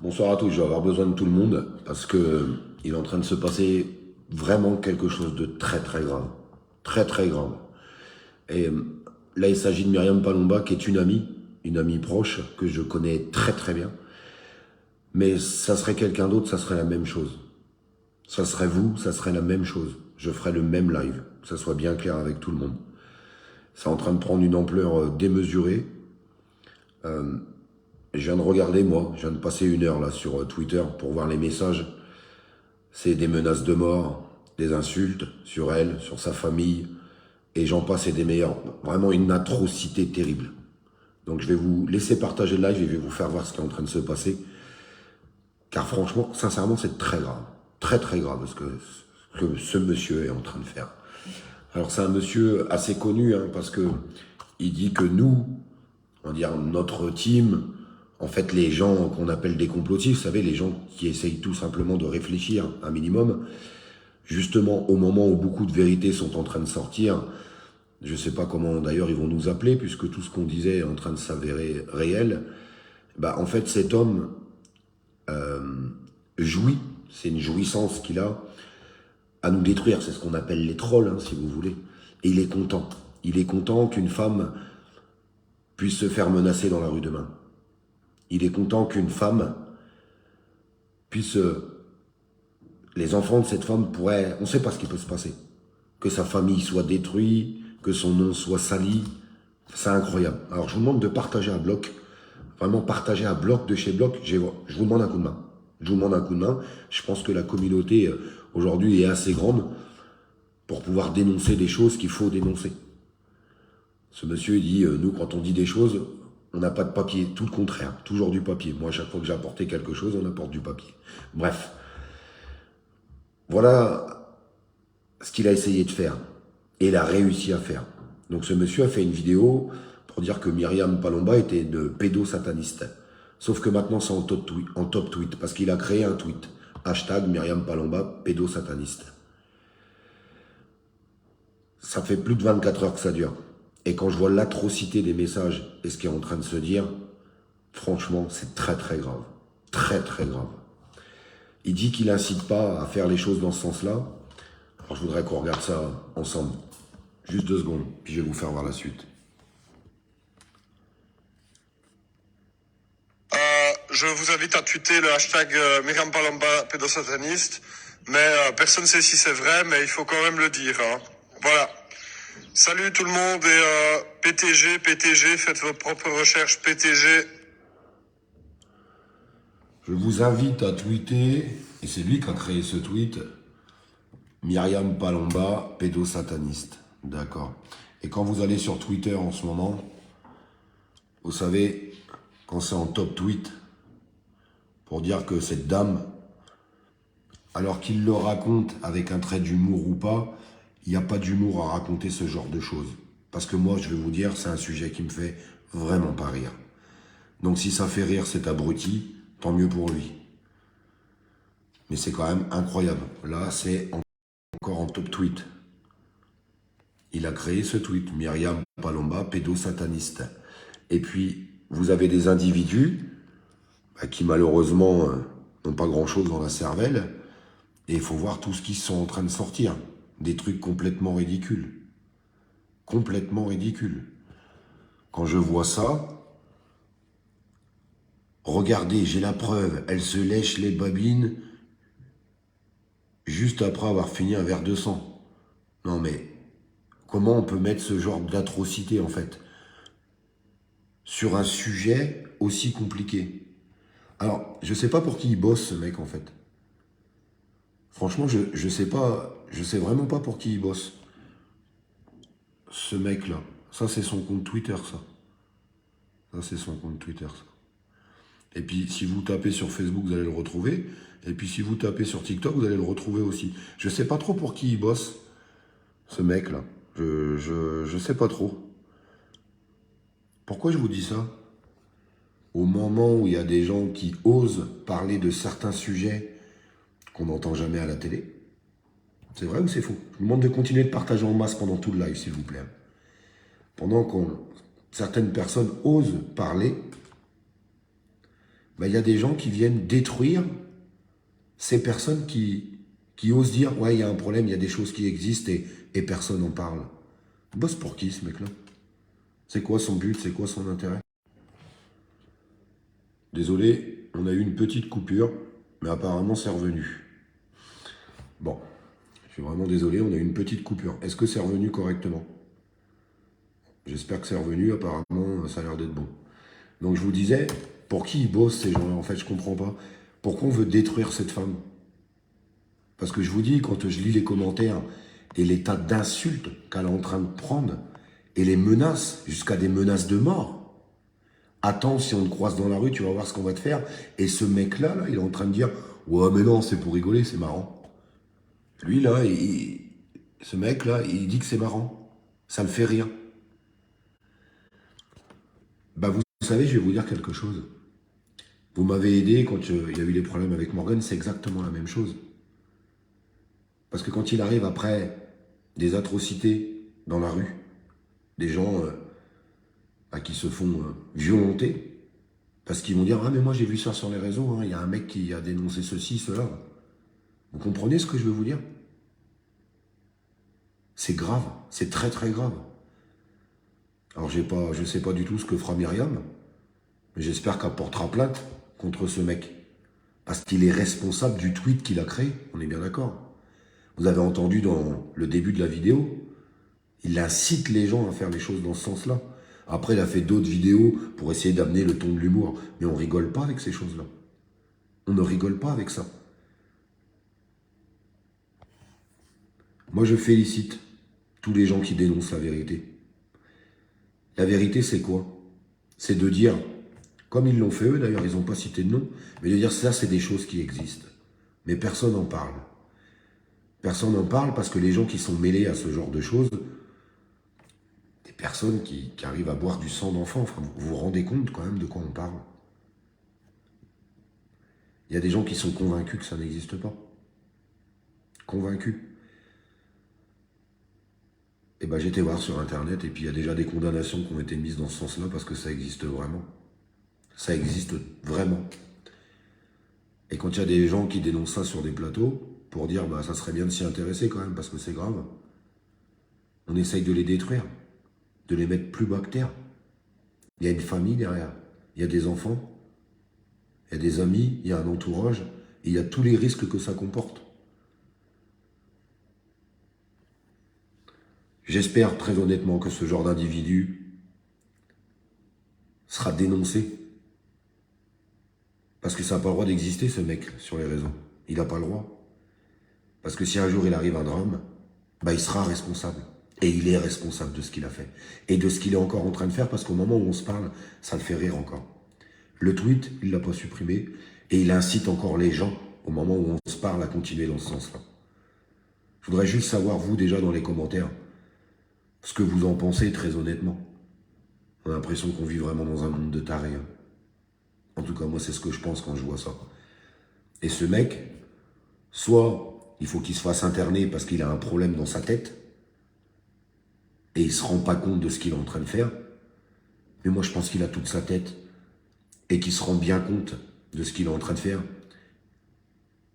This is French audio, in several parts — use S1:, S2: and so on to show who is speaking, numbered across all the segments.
S1: Bonsoir à tous, je vais avoir besoin de tout le monde parce que il est en train de se passer vraiment quelque chose de très très grave. Très très grave. Et là, il s'agit de Myriam Palomba qui est une amie proche que je connais très très bien. Mais ça serait quelqu'un d'autre, ça serait la même chose. Ça serait vous, ça serait la même chose. Je ferais le même live, que ça soit bien clair avec tout le monde. C'est en train de prendre une ampleur démesurée. Je viens de regarder, moi, je viens de passer une heure là sur Twitter pour voir les messages. C'est des menaces de mort, des insultes sur elle, sur sa famille, et j'en passe et des meilleurs. Vraiment une atrocité terrible. Donc je vais vous laisser partager le live et je vais vous faire voir ce qui est en train de se passer. Car franchement, sincèrement, c'est très grave. Très très grave ce que ce monsieur est en train de faire. Alors c'est un monsieur assez connu, hein, parce que il dit que nous, on va dire notre team, en fait les gens qu'on appelle des complotistes, vous savez, les gens qui essayent tout simplement de réfléchir un minimum, justement au moment où beaucoup de vérités sont en train de sortir, je ne sais pas comment d'ailleurs ils vont nous appeler, puisque tout ce qu'on disait est en train de s'avérer réel, bah, en fait cet homme jouit, c'est une jouissance qu'il a, à nous détruire, c'est ce qu'on appelle les trolls, hein, si vous voulez. Et il est content. Il est content qu'une femme puisse se faire menacer dans la rue demain. Il est content qu'une femme puisse... les enfants de cette femme pourraient... On ne sait pas ce qui peut se passer. Que sa famille soit détruite, que son nom soit sali. C'est incroyable. Alors je vous demande de partager à bloc. Vraiment partager à bloc de chez bloc. Je vous demande un coup de main. Je vous demande un coup de main. Je pense que la communauté aujourd'hui est assez grande pour pouvoir dénoncer des choses qu'il faut dénoncer. Ce monsieur dit, nous quand on dit des choses, on n'a pas de papier, tout le contraire, toujours du papier. Moi, à chaque fois que j'ai apporté quelque chose, on apporte du papier. Bref, voilà ce qu'il a essayé de faire. Et il a réussi à faire. Donc ce monsieur a fait une vidéo pour dire que Myriam Palomba était une pédosataniste. Sauf que maintenant c'est en top tweet, parce qu'il a créé un tweet. Hashtag Myriam Palomba pédosataniste. Ça fait plus de 24 heures que ça dure. Et quand je vois l'atrocité des messages et ce qui est en train de se dire, franchement, c'est très très grave. Très très grave. Il dit qu'il n'incite pas à faire les choses dans ce sens-là. Alors je voudrais qu'on regarde ça ensemble. Juste 2 secondes, puis je vais vous faire voir la suite.
S2: Je vous invite à tweeter le hashtag Myriam Palomba pédosataniste, mais personne ne sait si c'est vrai, mais il faut quand même le dire. Hein. Voilà. Salut tout le monde et PTG, faites vos propres recherches PTG.
S1: Je vous invite à tweeter, et c'est lui qui a créé ce tweet, Myriam Palomba, pédosataniste. D'accord. Et quand vous allez sur Twitter en ce moment, vous savez, quand c'est en top tweet, pour dire que cette dame, alors qu'il le raconte avec un trait d'humour ou pas, il n'y a pas d'humour à raconter ce genre de choses. Parce que moi, je vais vous dire, c'est un sujet qui me fait vraiment pas rire. Donc si ça fait rire cet abruti, tant mieux pour lui. Mais c'est quand même incroyable. Là, c'est encore en top tweet. Il a créé ce tweet, Myriam Palomba, pédosataniste. Et puis, vous avez des individus qui malheureusement n'ont pas grand-chose dans la cervelle, et il faut voir tout ce qui sont en train de sortir. Des trucs complètement ridicules. Complètement ridicules. Quand je vois ça, regardez, j'ai la preuve, elle se lèche les babines juste après avoir fini un verre de sang. Non mais, comment on peut mettre ce genre d'atrocité en fait sur un sujet aussi compliqué? Alors, je sais pas pour qui il bosse ce mec en fait. Franchement, je sais pas, je sais vraiment pas pour qui il bosse. Ce mec-là. Ça, c'est son compte Twitter, ça. Ça, c'est son compte Twitter, ça. Et puis, si vous tapez sur Facebook, vous allez le retrouver. Et puis, si vous tapez sur TikTok, vous allez le retrouver aussi. Je sais pas trop pour qui il bosse, ce mec-là. Je sais pas trop. Pourquoi je vous dis ça? Au moment où il y a des gens qui osent parler de certains sujets qu'on n'entend jamais à la télé. C'est vrai ou c'est faux? Je vous demande de continuer de partager en masse pendant tout le live, s'il vous plaît. Pendant qu'on certaines personnes osent parler Ben, il y a des gens qui viennent détruire ces personnes qui osent dire, ouais, il y a un problème, il y a des choses qui existent et personne n'en parle. Il bosse pour qui, ce mec-là? C'est quoi son but? C'est quoi son intérêt? Désolé, on a eu une petite coupure, mais apparemment c'est revenu. Bon, je suis vraiment désolé, on a eu une petite coupure. Est-ce que c'est revenu correctement? J'espère que c'est revenu, apparemment ça a l'air d'être bon. Donc je vous disais, pour qui ils bossent ces gens-là? En fait, je comprends pas. Pourquoi on veut détruire cette femme? Parce que je vous dis, quand je lis les commentaires et les tas d'insultes qu'elle est en train de prendre, et les menaces, jusqu'à des menaces de mort. Attends, si on te croise dans la rue, tu vas voir ce qu'on va te faire. Et ce mec-là, là, il est en train de dire, ouais, mais non, c'est pour rigoler, c'est marrant. Lui, là, ce mec-là, il dit que c'est marrant. Ça le fait rire. Bah, vous savez, je vais vous dire quelque chose. Vous m'avez aidé quand il y a eu les problèmes avec Morgan, c'est exactement la même chose. Parce que quand il arrive après des atrocités dans la rue, des gens qui se font violenter, parce qu'ils vont dire, ah mais moi j'ai vu ça sur les réseaux, hein, il y a un mec qui a dénoncé ceci, cela. Vous comprenez ce que je veux vous dire? C'est grave, c'est très très grave. Alors je ne sais pas du tout ce que fera Myriam, mais j'espère qu'elle portera plainte contre ce mec. Parce qu'il est responsable du tweet qu'il a créé, on est bien d'accord. Vous avez entendu dans le début de la vidéo, il incite les gens à faire les choses dans ce sens-là. Après, il a fait d'autres vidéos pour essayer d'amener le ton de l'humour. Mais on rigole pas avec ces choses-là. On ne rigole pas avec ça. Moi, je félicite tous les gens qui dénoncent la vérité. La vérité, c'est quoi? C'est de dire, comme ils l'ont fait eux, d'ailleurs, ils n'ont pas cité de nom, mais de dire ça, c'est des choses qui existent. Mais personne n'en parle. Personne n'en parle parce que les gens qui sont mêlés à ce genre de choses, des personnes qui arrivent à boire du sang d'enfant, enfin, vous vous rendez compte quand même de quoi on parle? Il y a des gens qui sont convaincus que ça n'existe pas. Convaincus. Et ben j'étais voir sur internet et puis il y a déjà des condamnations qui ont été mises dans ce sens-là parce que ça existe vraiment. Ça existe vraiment. Et quand il y a des gens qui dénoncent ça sur des plateaux, pour dire bah ça serait bien de s'y intéresser quand même parce que c'est grave, on essaye de les détruire, de les mettre plus bas que terre. Il y a une famille derrière, il y a des enfants, il y a des amis, il y a un entourage, et il y a tous les risques que ça comporte. J'espère très honnêtement que ce genre d'individu sera dénoncé. Parce que ça n'a pas le droit d'exister, ce mec, sur les réseaux. Il n'a pas le droit. Parce que si un jour il arrive un drame, bah il sera responsable. Et il est responsable de ce qu'il a fait. Et de ce qu'il est encore en train de faire, parce qu'au moment où on se parle, ça le fait rire encore. Le tweet, il ne l'a pas supprimé, et il incite encore les gens, au moment où on se parle, à continuer dans ce sens-là. Je voudrais juste savoir, vous, déjà, dans les commentaires, ce que vous en pensez, très honnêtement. On a l'impression qu'on vit vraiment dans un monde de tarés. Hein. En tout cas, moi, c'est ce que je pense quand je vois ça. Et ce mec, soit il faut qu'il se fasse interner parce qu'il a un problème dans sa tête, et il ne se rend pas compte de ce qu'il est en train de faire, mais moi, je pense qu'il a toute sa tête, et qu'il se rend bien compte de ce qu'il est en train de faire,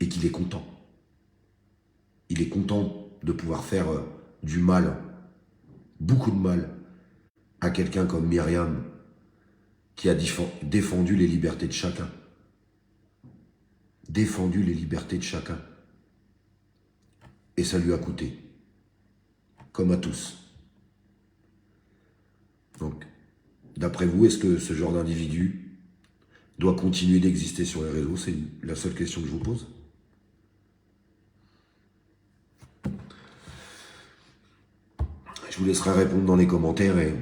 S1: et qu'il est content. Il est content de pouvoir faire du mal, beaucoup de mal, à quelqu'un comme Myriam, qui a défendu les libertés de chacun. Défendu les libertés de chacun. Et ça lui a coûté. Comme à tous. Donc, d'après vous, est-ce que ce genre d'individu doit continuer d'exister sur les réseaux? C'est la seule question que je vous pose. Je vous laisserai répondre dans les commentaires et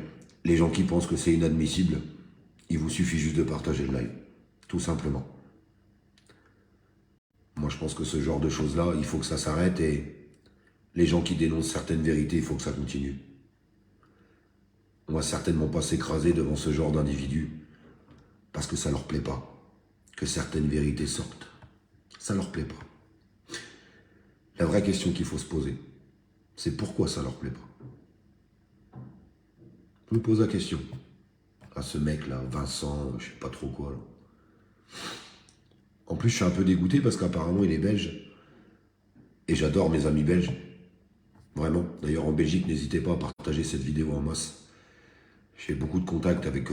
S1: les gens qui pensent que c'est inadmissible, il vous suffit juste de partager le live. Tout simplement. Moi, je pense que ce genre de choses-là, il faut que ça s'arrête et les gens qui dénoncent certaines vérités, il faut que ça continue. On va certainement pas s'écraser devant ce genre d'individus parce que ça leur plaît pas que certaines vérités sortent. Ça leur plaît pas. La vraie question qu'il faut se poser, c'est pourquoi ça leur plaît pas. Je me pose la question à ce mec-là, Vincent, je sais pas trop quoi. Là. plus, je suis un peu dégoûté parce qu'apparemment, il est belge. Et j'adore mes amis belges. Vraiment. D'ailleurs, en Belgique, n'hésitez pas à partager cette vidéo en masse. J'ai beaucoup de contacts avec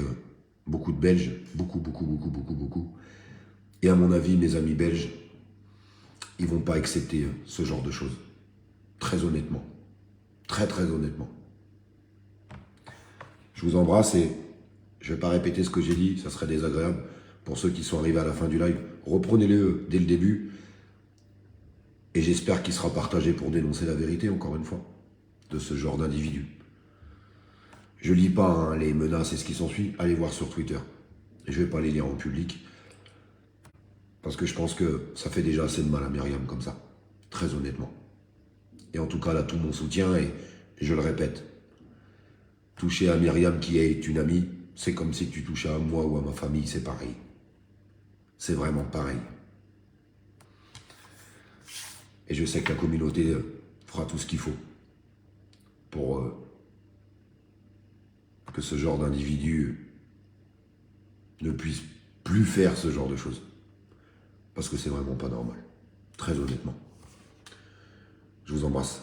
S1: beaucoup de Belges. Beaucoup, beaucoup, beaucoup, beaucoup, beaucoup. Et à mon avis, mes amis belges, ils vont pas accepter ce genre de choses. Très honnêtement. Très, très honnêtement. Je vous embrasse et je vais pas répéter ce que j'ai dit. Ça serait désagréable pour ceux qui sont arrivés à la fin du live. Reprenez-le dès le début. Et j'espère qu'il sera partagé pour dénoncer la vérité, encore une fois, de ce genre d'individu. Je lis pas les menaces et ce qui s'ensuit. Allez voir sur Twitter. Et je vais pas les lire en public. Parce que je pense que ça fait déjà assez de mal à Myriam comme ça. Très honnêtement. Et en tout cas, là, tout mon soutien. Et je le répète. Toucher à Myriam qui est une amie, c'est comme si tu touchais à moi ou à ma famille. C'est pareil. C'est vraiment pareil. Et je sais que la communauté fera tout ce qu'il faut pour que ce genre d'individu ne puisse plus faire ce genre de choses. Parce que c'est vraiment pas normal. Très honnêtement. Je vous embrasse.